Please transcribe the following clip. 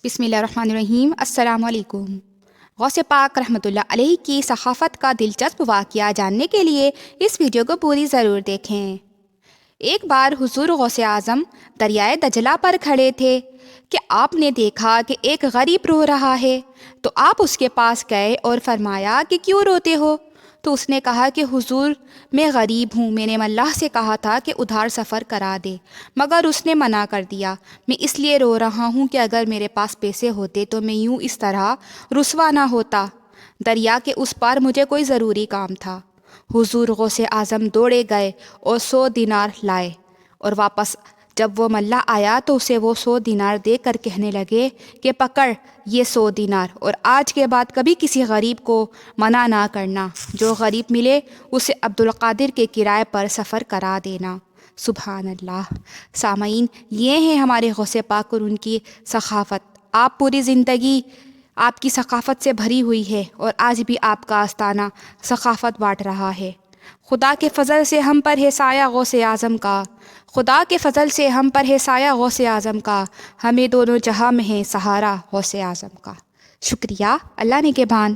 بسم اللہ الرحمن الرحیم۔ السلام علیکم۔ غوث پاک رحمۃ اللہ علیہ کی ثقافت کا دلچسپ واقعہ جاننے کے لیے اس ویڈیو کو پوری ضرور دیکھیں۔ ایک بار حضور غوث اعظم دریائے دجلہ پر کھڑے تھے کہ آپ نے دیکھا کہ ایک غریب رو رہا ہے، تو آپ اس کے پاس گئے اور فرمایا کہ کیوں روتے ہو؟ تو اس نے کہا کہ حضور، میں غریب ہوں، میں نے اللہ سے کہا تھا کہ ادھار سفر کرا دے، مگر اس نے منع کر دیا۔ میں اس لیے رو رہا ہوں کہ اگر میرے پاس پیسے ہوتے تو میں یوں اس طرح رسوا نہ ہوتا۔ دریا کے اس پار مجھے کوئی ضروری کام تھا۔ حضور غوث اعظم دوڑے گئے اور 100 دینار لائے، اور واپس جب وہ ملہ آیا تو اسے وہ 100 دینار دے کر کہنے لگے کہ پکڑ یہ 100 دینار، اور آج کے بعد کبھی کسی غریب کو منع نہ کرنا، جو غریب ملے اسے عبدالقادر کے کرائے پر سفر کرا دینا۔ سبحان اللہ۔ سامعین، یہ ہیں ہمارے غوث پاک اور ان کی ثقافت۔ آپ پوری زندگی آپ کی ثقافت سے بھری ہوئی ہے، اور آج بھی آپ کا آستانہ ثقافت بانٹ رہا ہے۔ خدا کے فضل سے ہم پر ہے سایہ غوث اعظم کا، خدا کے فضل سے ہم پر ہے سایہ غوث اعظم کا، ہمیں دونوں جہاں میں ہے سہارا غوث اعظم کا۔ شکریہ، اللہ نگہبان۔